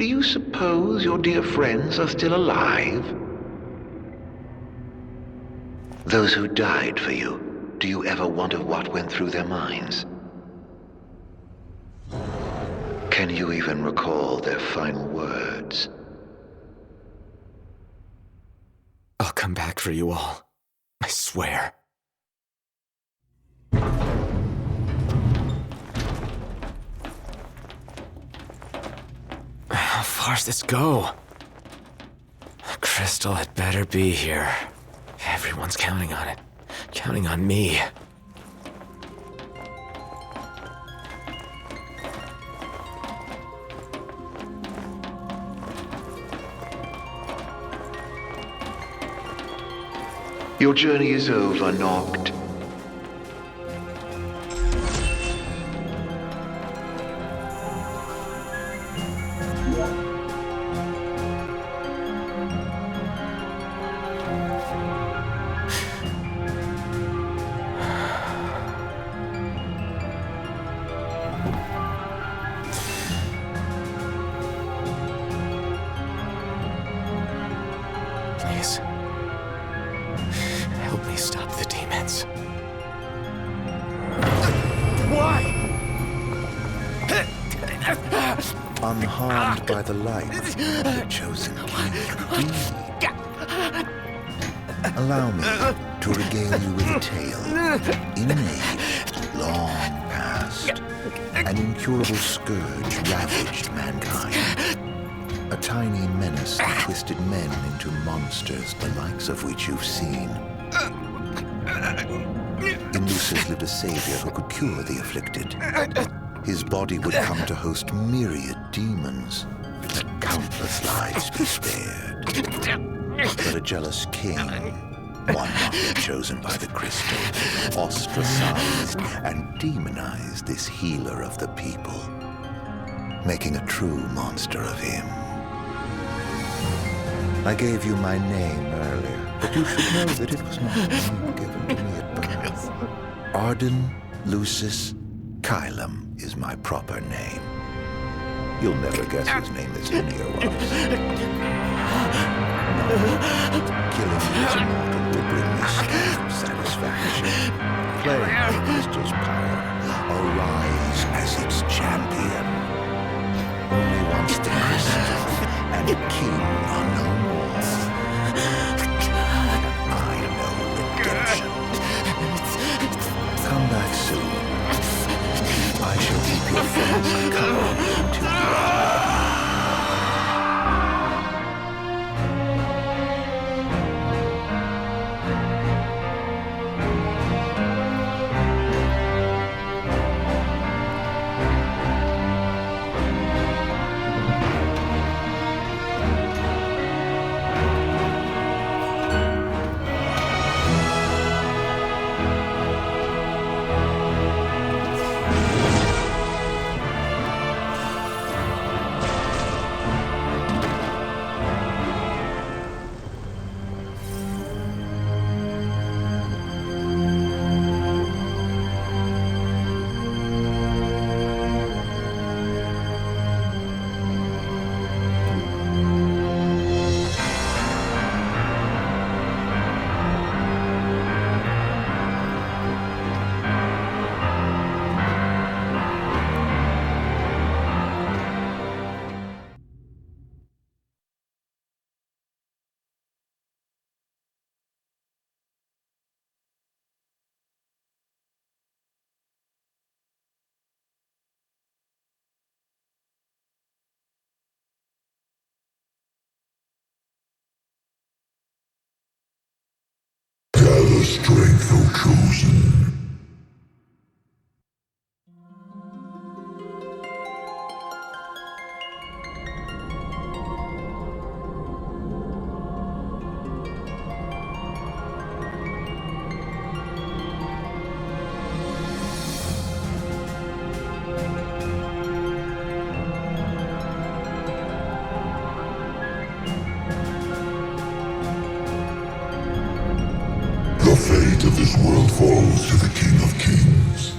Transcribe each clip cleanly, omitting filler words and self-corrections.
Do you suppose your dear friends are still alive? Those who died for you, do you ever wonder what went through their minds? Can you even recall their final words? I'll come back for you all. I swear. How far's this go? The crystal had better be here. Everyone's counting on it. Counting on me. Your journey is over, Noct. Please. Help me stop the demons. Why? Unharmed by the light, the chosen king. Allow me to regale you with a tale. In an age long past, an incurable scourge ravaged mankind. A tiny menace that twisted men into monsters, the likes of which you've seen. In Lucis lived a savior who could cure the afflicted. His body would come to host myriad demons. Let countless lives be spared. But a jealous king, one not yet chosen by the crystal, ostracized and demonized this healer of the people, making a true monster of him. I gave you my name earlier, but you should know that it was not a name given to me at birth. Arden Lucis Kэлum is my proper name. You'll never guess whose name this linear was. Killing you as a mortal will bring me some satisfaction. Playing my crystal's power, arise as its champion. Only once the crystal and the king are no more, I know redemption. Come back soon. I shall keep your friends company until you are. Gather strength, O chosen. The fate of this world falls to the King of Kings.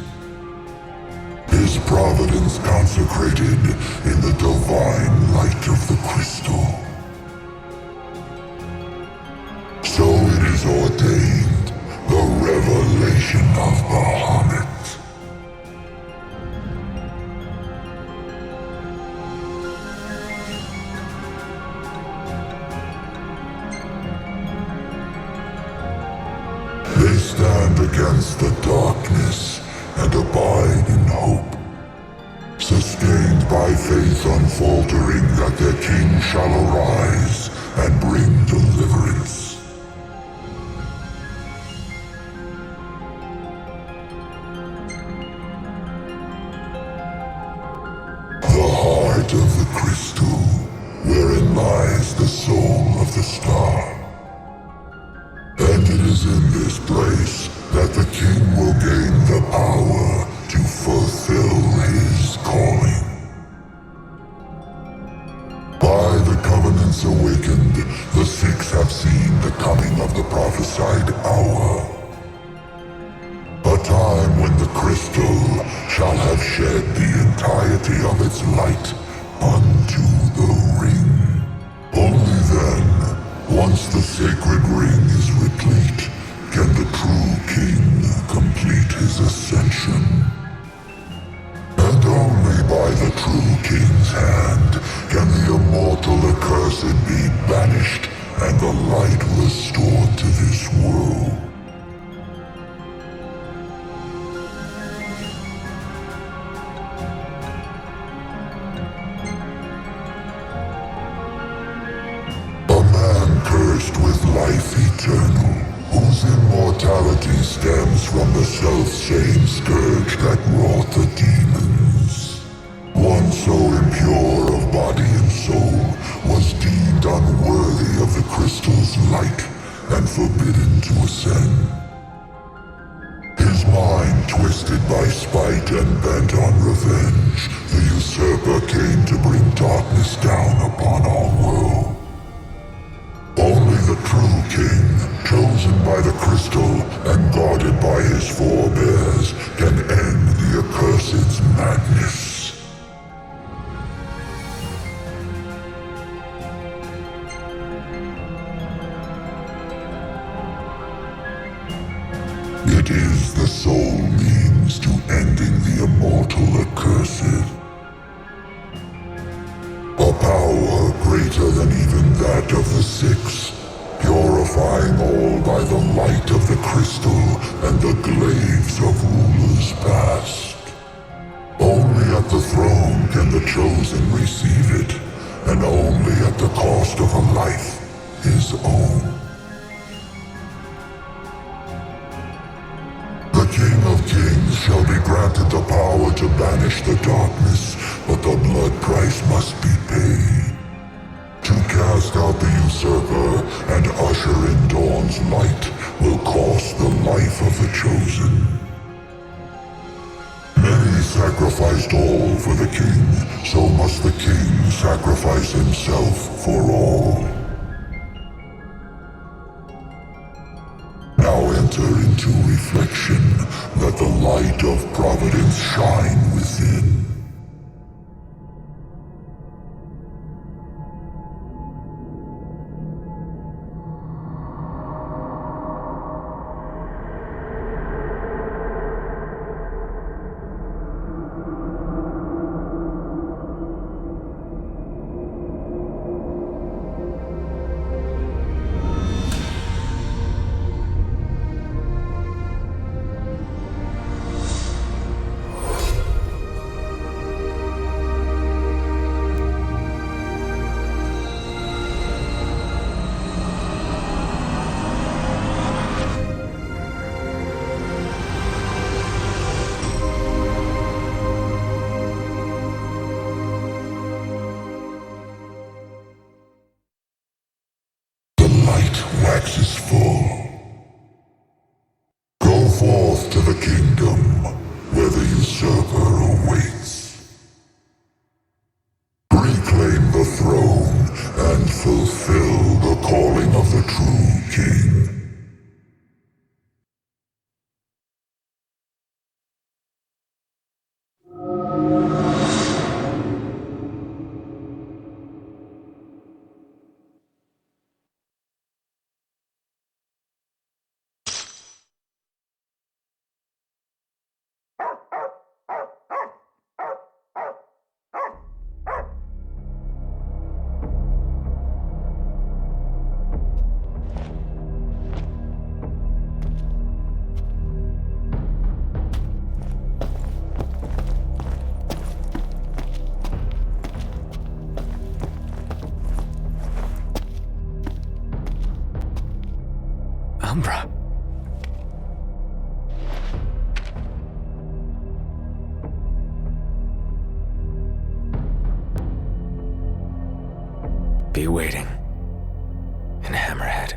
His his providence consecrated in the divine light of the crystal. So it is ordained, the revelation of Bahamut. They stand against the darkness and abide in hope, sustained by faith unfaltering that their king shall arise and bring deliverance. The heart of the crystal, wherein lies the soul of the star. And it is in this place that the king will gain the power to fulfill his calling. By the covenants awakened, the Sikhs have seen the coming of the prophesied hour. A time when the crystal shall have shed the entirety of its light unto the ring. Only then, once the sacred ring is replete, can the true king complete his ascension. And only by the true king's hand can the immortal accursed be banished and the light restored to this world. Cursed with life eternal, whose immortality stems from the self-same scourge that wrought the demons. One so impure of body and soul was deemed unworthy of the crystal's light and forbidden to ascend. His mind twisted by spite and bent on revenge, the usurper came to bring darkness down upon our world. Only the true king, chosen by the crystal and guarded by his forebears, can end the accursed's madness. It is the sole means to ending the immortal accursed. A power greater than even that of the Six, purifying all by the light of the crystal and the glaives of rulers past. Only at the throne can the chosen receive it, and only at the cost of a life his own. The King of Kings shall be granted the power to banish the darkness, but the blood price must be paid. To cast out the usurper and usher in dawn's light will cost the life of the chosen. Many sacrificed all for the king, so must the king sacrifice himself for all. Now enter into reflection, let the light of providence shine within. Waxes full. Go forth to the kingdom where the usurper awaits. Reclaim the throne and fulfill the calling of the true king. Umbra. Be waiting in Hammerhead.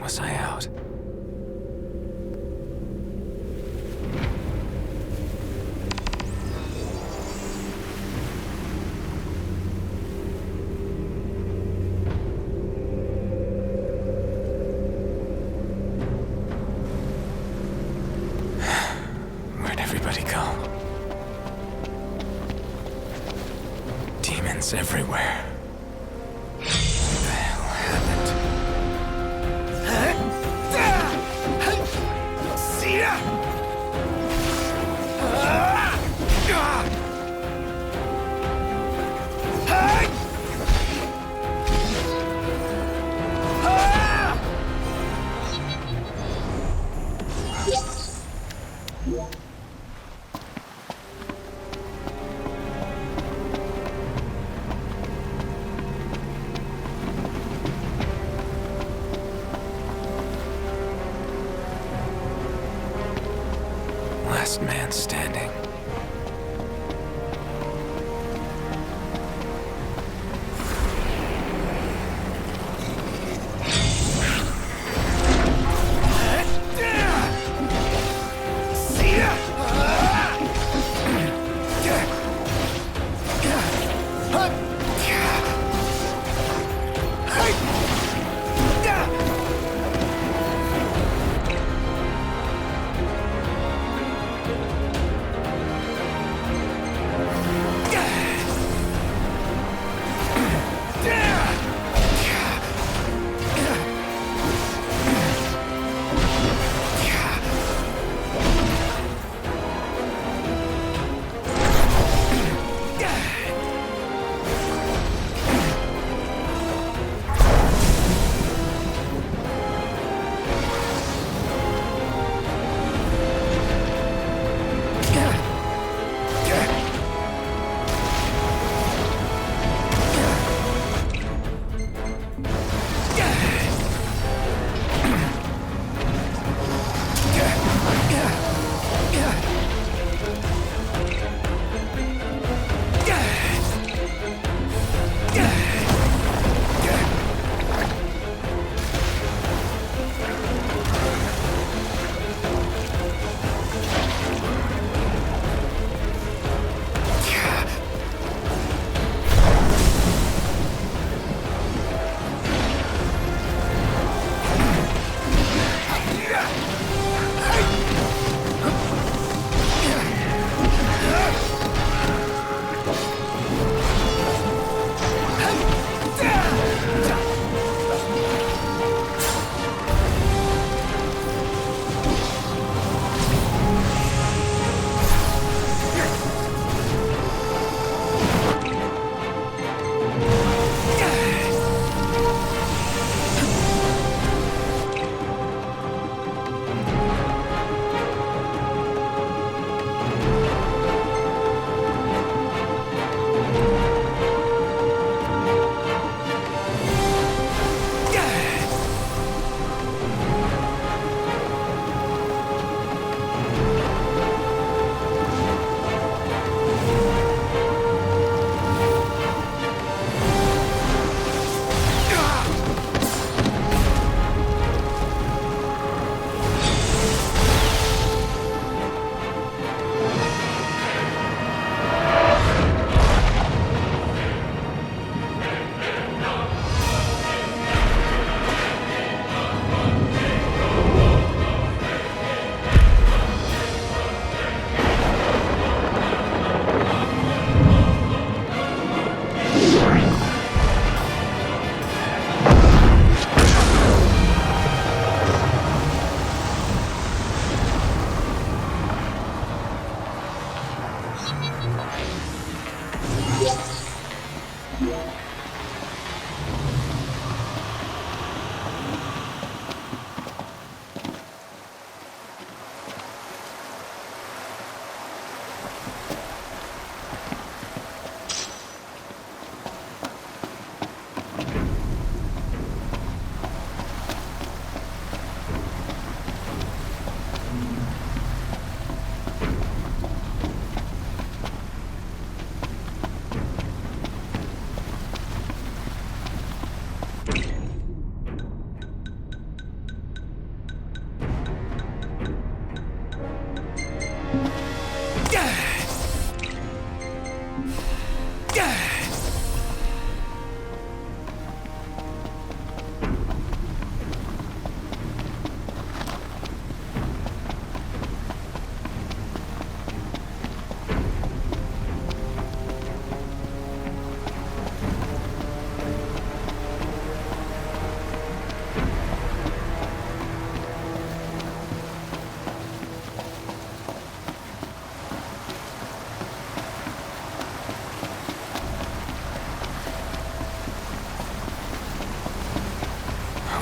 Was I out? Where'd everybody go? Demons everywhere. What the hell happened? Last man standing.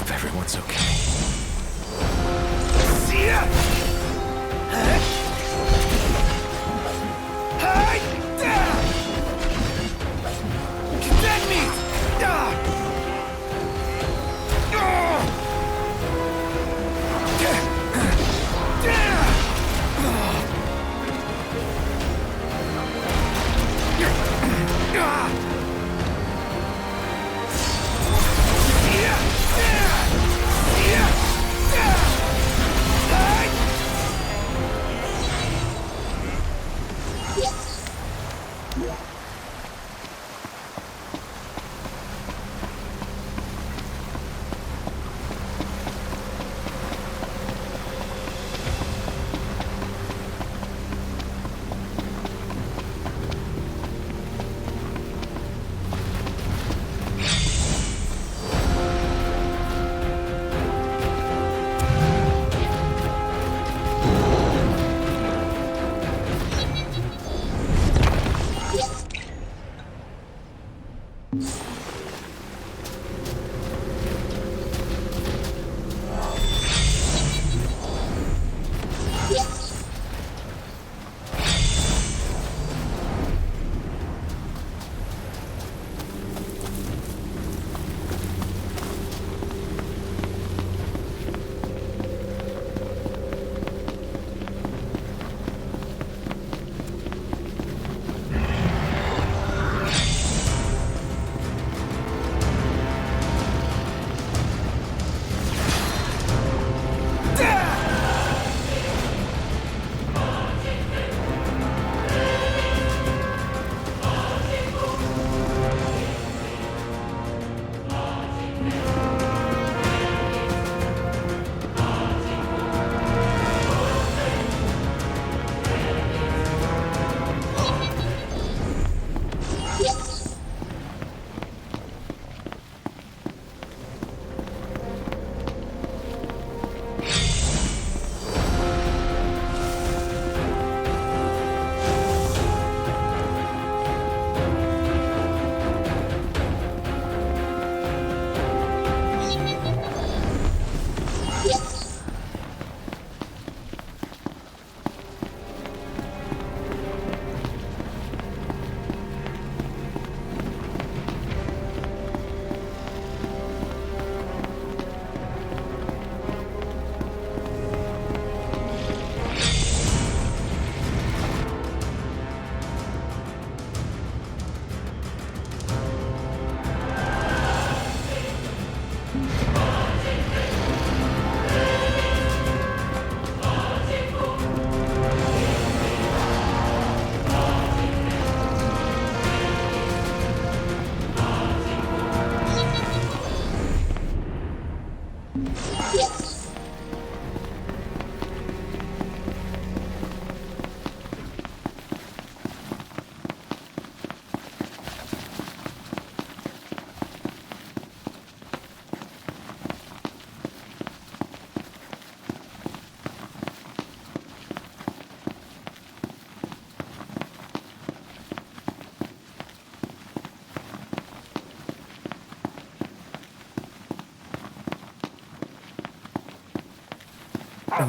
hope everyone's okay.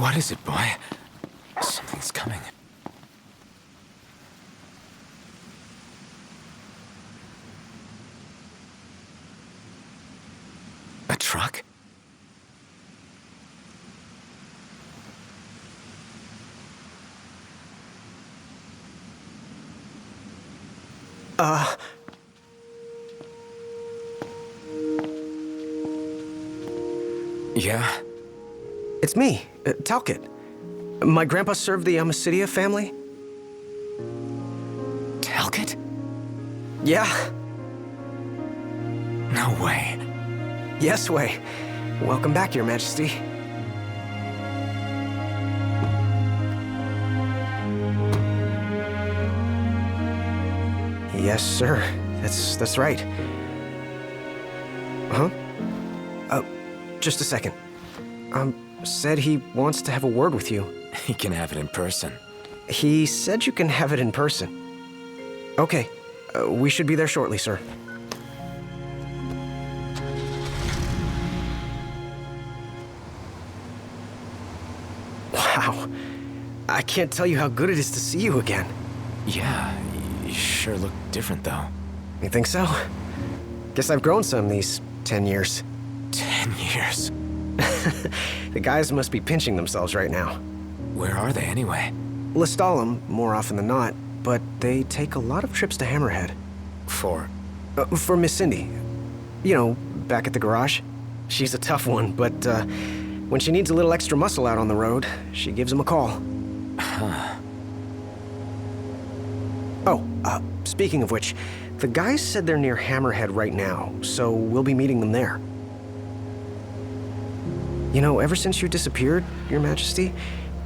What is it, boy? Something's coming. A truck? Yeah? It's me, Talcott. My grandpa served the Amasidia family. Talcott? Yeah. No way. Yes way. Welcome back, Your Majesty. Yes, sir. That's right. Huh? Just a second. Said he wants to have a word with you. He can have it in person. He said you can have it in person. Okay. We should be there shortly, sir. Wow. I can't tell you how good it is to see you again. Yeah, you sure look different, though. You think so? Guess I've grown some these 10 years. 10 years? The guys must be pinching themselves right now. Where are they, anyway? Lestalem, more often than not, but they take a lot of trips to Hammerhead. For Miss Cindy. You know, back at the garage. She's a tough one, but when she needs a little extra muscle out on the road, she gives him a call. Huh. Oh, speaking of which, the guys said they're near Hammerhead right now, so we'll be meeting them there. You know, ever since you disappeared, Your Majesty,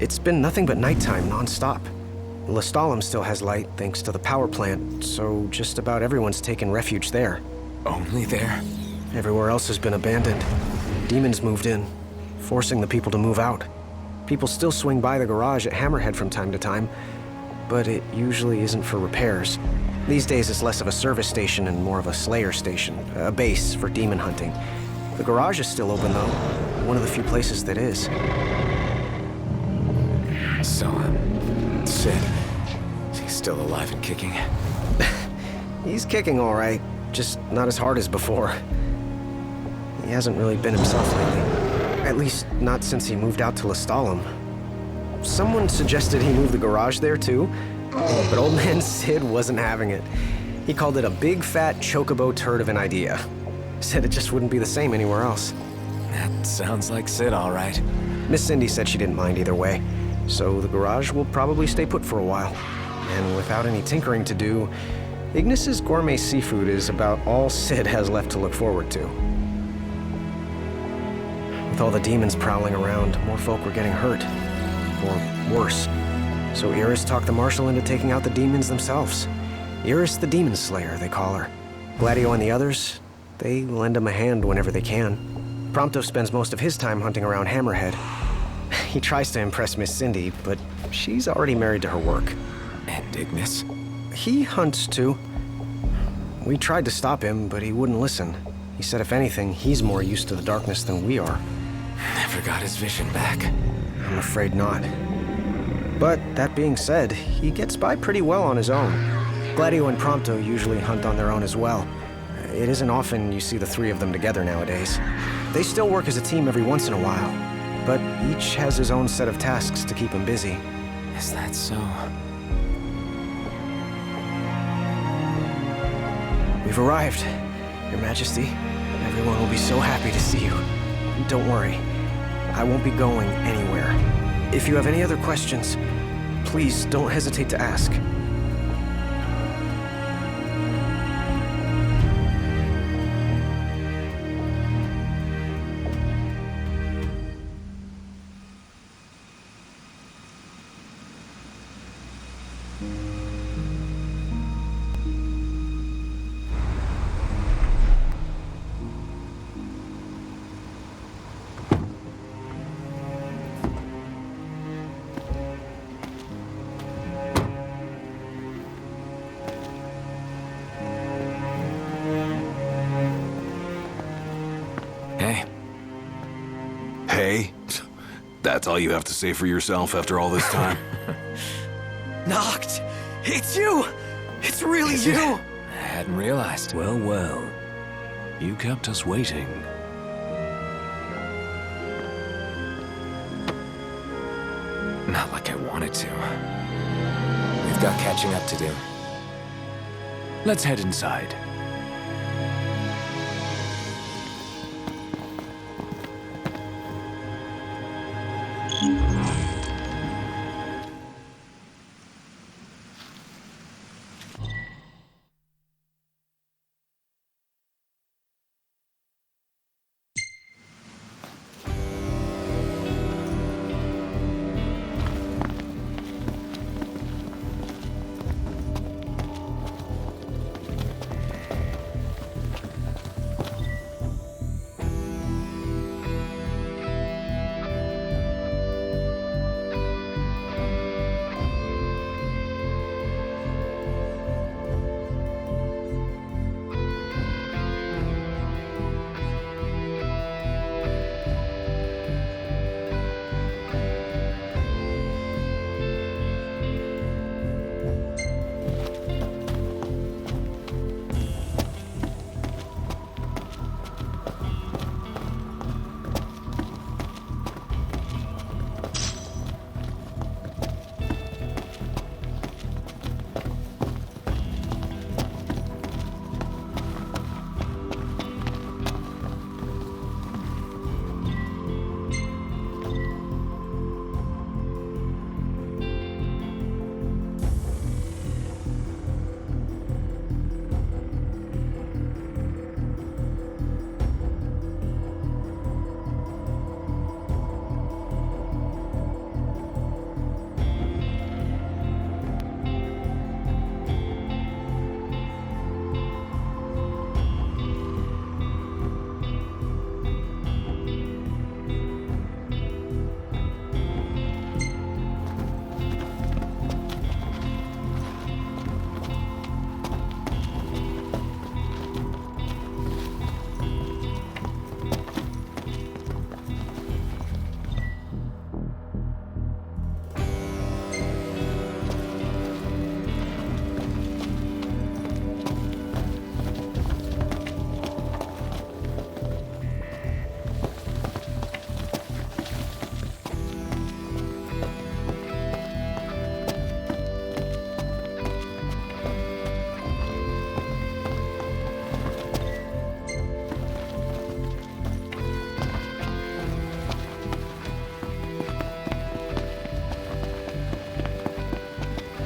it's been nothing but nighttime non-stop. Lestalem still has light thanks to the power plant, so just about everyone's taken refuge there. Only there? Everywhere else has been abandoned. Demons moved in, forcing the people to move out. People still swing by the garage at Hammerhead from time to time, but it usually isn't for repairs. These days it's less of a service station and more of a slayer station, a base for demon hunting. The garage is still open though, one of the few places that is. So, Sid, is he still alive and kicking? He's kicking all right, just not as hard as before. He hasn't really been himself lately. At least, not since he moved out to Lestalem. Someone suggested he move the garage there too, but old man Sid wasn't having it. He called it a big fat chocobo turd of an idea. Said it just wouldn't be the same anywhere else. That sounds like Sid, all right. Miss Cindy said she didn't mind either way, so the garage will probably stay put for a while. And without any tinkering to do, Ignis's gourmet seafood is about all Sid has left to look forward to. With all the demons prowling around, more folk were getting hurt. Or worse. So Iris talked the Marshal into taking out the demons themselves. Iris the Demon Slayer, they call her. Gladio and the others, they lend him a hand whenever they can. Prompto spends most of his time hunting around Hammerhead. He tries to impress Miss Cindy, but she's already married to her work. And Ignis? He hunts too. We tried to stop him, but he wouldn't listen. He said if anything, he's more used to the darkness than we are. Never got his vision back. I'm afraid not. But that being said, he gets by pretty well on his own. Gladio and Prompto usually hunt on their own as well. It isn't often you see the three of them together nowadays. They still work as a team every once in a while, but each has his own set of tasks to keep him busy. Is that so? We've arrived, Your Majesty. Everyone will be so happy to see you. Don't worry, I won't be going anywhere. If you have any other questions, please don't hesitate to ask. Hey? That's all you have to say for yourself after all this time? Noct! It's you! It's really Is you! it? I hadn't realized. Well, well. You kept us waiting. Not like I wanted to. We've got catching up to do. Let's head inside.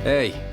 Hey.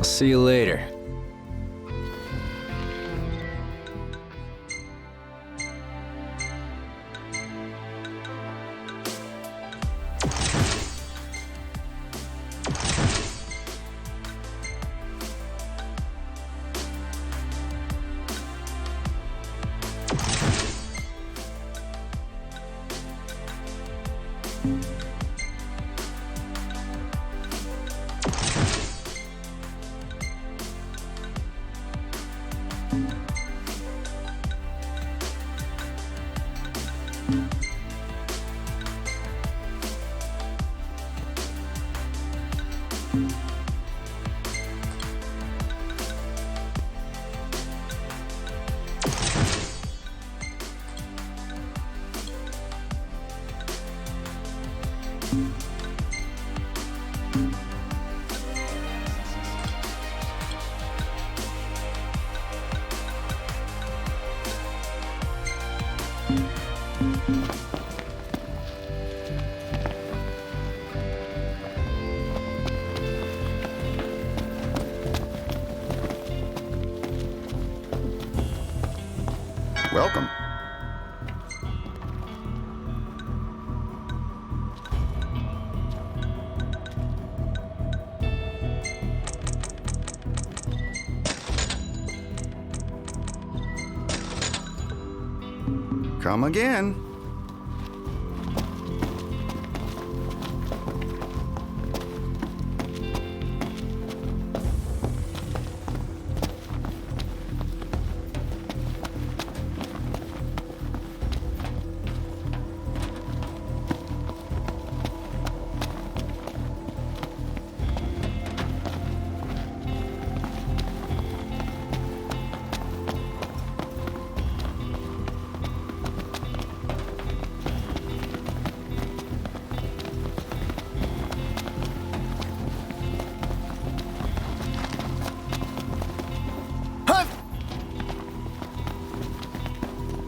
I'll see you later. Welcome. Come again.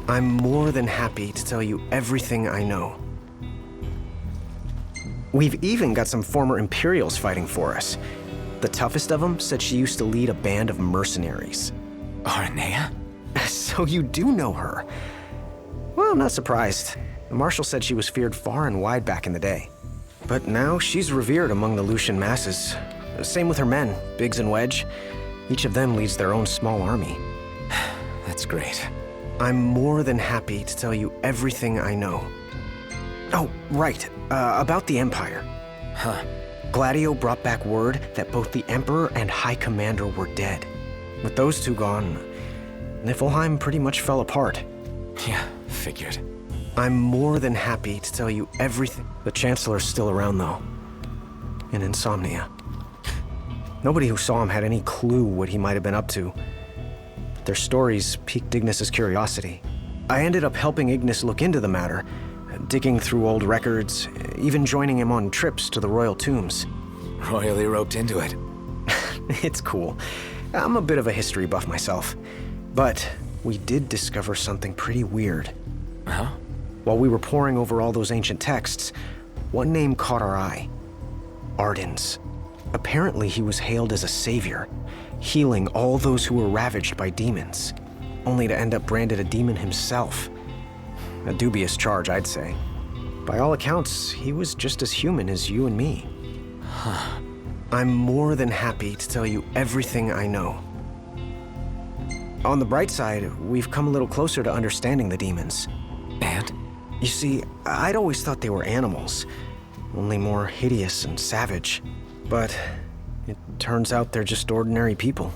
I'm more than happy to tell you everything I know. We've even got some former Imperials fighting for us. The toughest of them said she used to lead a band of mercenaries. Aranea? So you do know her. Well, I'm not surprised. The Marshal said she was feared far and wide back in the day. But now she's revered among the Lucian masses. Same with her men, Biggs and Wedge. Each of them leads their own small army. That's great. I'm more than happy to tell you everything I know. Oh, right. About the Empire. Huh. Gladio brought back word that both the Emperor and High Commander were dead. With those two gone, Niflheim pretty much fell apart. Yeah, figured. I'm more than happy to tell you everything. The Chancellor's still around, though. In Insomnia. Nobody who saw him had any clue what he might have been up to. Their stories piqued Ignis's curiosity. I ended up helping Ignis look into the matter, digging through old records, even joining him on trips to the royal tombs. Royally roped into it. It's cool. I'm a bit of a history buff myself. But we did discover something pretty weird. Huh? While we were poring over all those ancient texts, one name caught our eye. Ardens. Apparently he was hailed as a savior, healing all those who were ravaged by demons, only to end up branded a demon himself. A dubious charge, I'd say. By all accounts, he was just as human as you and me. Huh. I'm more than happy to tell you everything I know. On the bright side, we've come a little closer to understanding the demons. And? You see, I'd always thought they were animals, only more hideous and savage. But it turns out they're just ordinary people.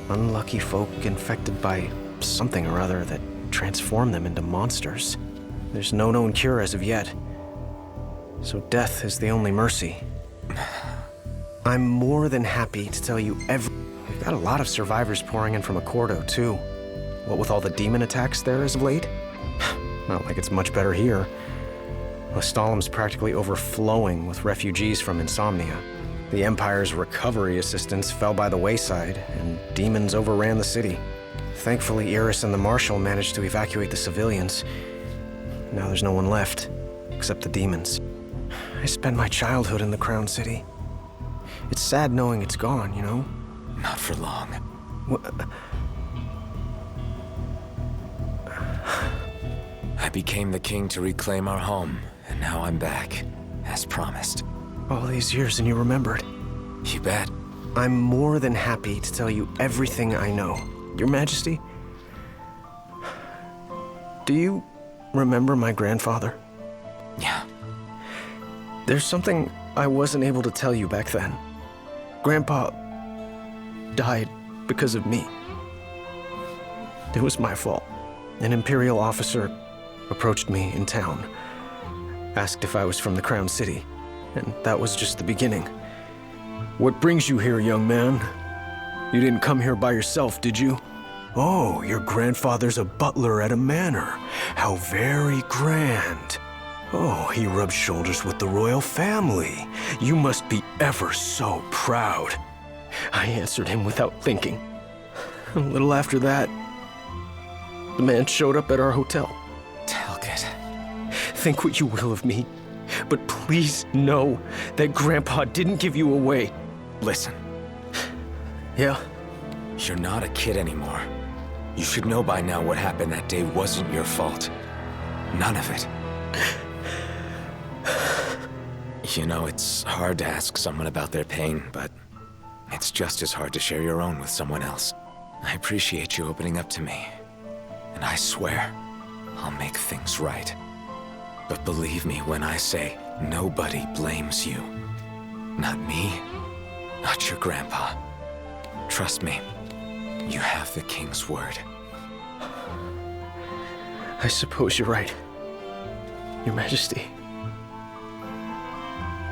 Unlucky folk infected by something or other that transformed them into monsters. There's no known cure as of yet. So death is the only mercy. I'm more than happy to tell you We've got a lot of survivors pouring in from Accordo, too. What with all the demon attacks there as of late? Not like it's much better here. Lestalem's practically overflowing with refugees from Insomnia. The Empire's recovery assistance fell by the wayside, and demons overran the city. Thankfully, Iris and the Marshal managed to evacuate the civilians. Now there's no one left, except the demons. I spent my childhood in the Crown City. It's sad knowing it's gone, you know? Not for long. I became the king to reclaim our home, and now I'm back, as promised. All these years and you remembered. You bet. I'm more than happy to tell you everything I know. Your Majesty, do you remember my grandfather? Yeah. There's something I wasn't able to tell you back then. Grandpa died because of me. It was my fault. An Imperial officer approached me in town, asked if I was from the Crown City, and that was just the beginning. What brings you here, young man? You didn't come here by yourself, did you? Oh, your grandfather's a butler at a manor. How very grand. Oh, he rubs shoulders with the royal family. You must be ever so proud. I answered him without thinking. A little after that, the man showed up at our hotel. Talcott. Think what you will of me, but please know that Grandpa didn't give you away. Listen. Yeah? You're not a kid anymore. You should know by now what happened that day wasn't your fault. None of it. You know, it's hard to ask someone about their pain, but it's just as hard to share your own with someone else. I appreciate you opening up to me. And I swear, I'll make things right. But believe me when I say nobody blames you. Not me, not your grandpa. Trust me, you have the king's word. I suppose you're right. Your Majesty.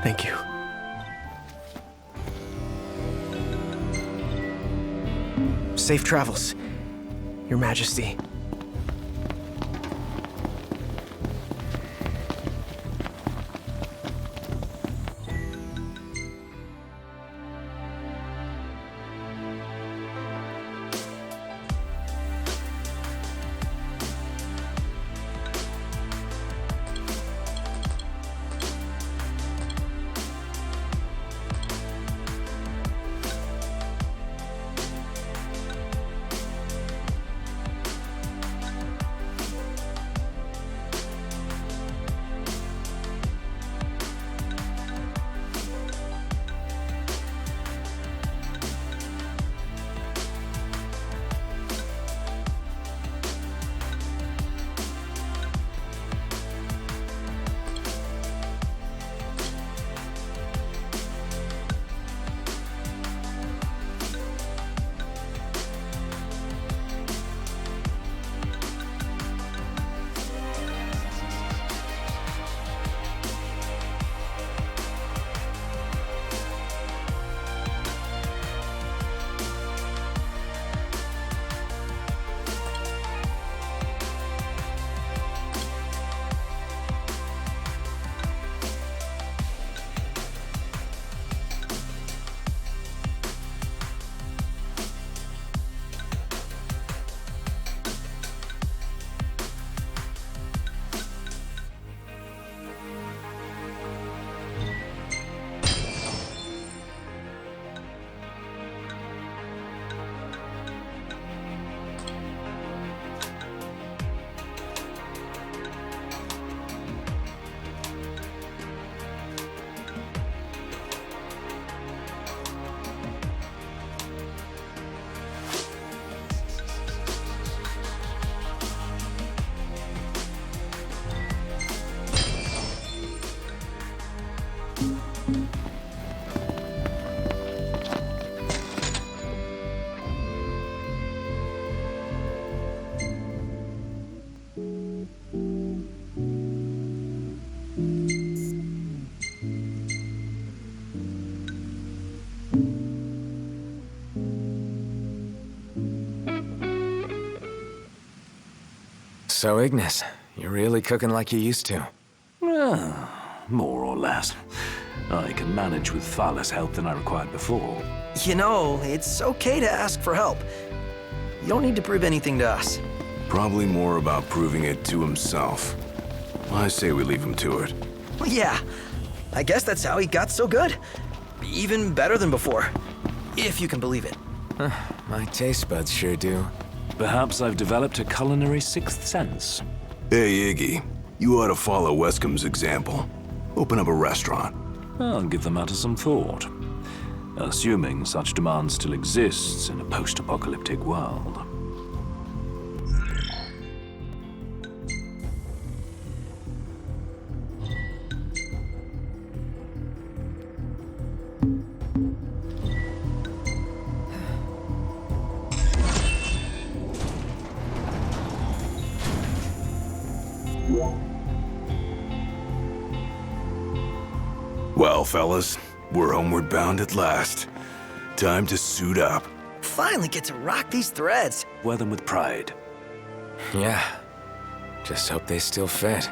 Thank you. Safe travels, Your Majesty. So, Ignis, you're really cooking like you used to. More or less. I can manage with far less help than I required before. You know, it's okay to ask for help. You don't need to prove anything to us. Probably more about proving it to himself. I say we leave him to it. Well, yeah, I guess that's how he got so good. Even better than before, if you can believe it. My taste buds sure do. Perhaps I've developed a culinary sixth sense. Hey, Iggy. You ought to follow Wescombe's example. Open up a restaurant. I'll give the matter some thought. Assuming such demand still exists in a post-apocalyptic world. Well, fellas, we're homeward bound at last. Time to suit up. Finally get to rock these threads. Wear them with pride. Yeah. Just hope they still fit.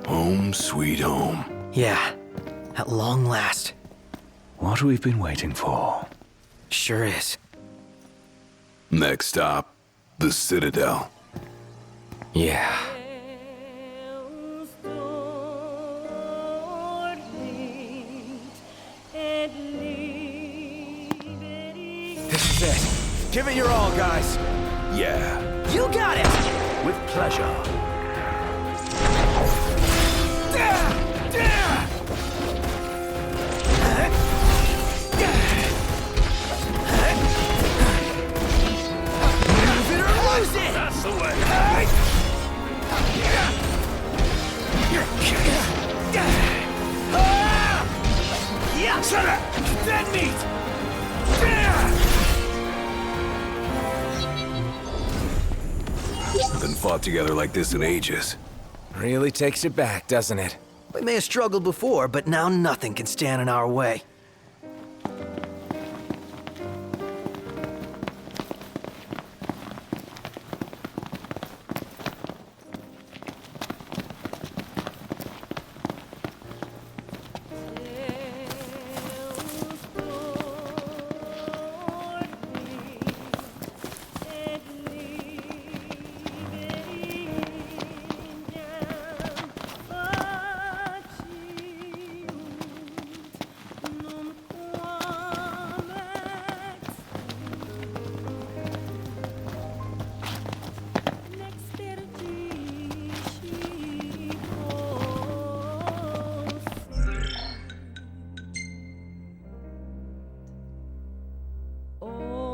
Home sweet home. Yeah, at long last. What we've been waiting for. Sure is. Next stop, the Citadel. Yeah. This is it. Give it your all, guys. Yeah. You got it! With pleasure. Move it or lose it! That's the way. Yeah! Shut up! Dead meat! Haven't fought together like this in ages. Really takes you back, doesn't it? We may have struggled before, but now nothing can stand in our way.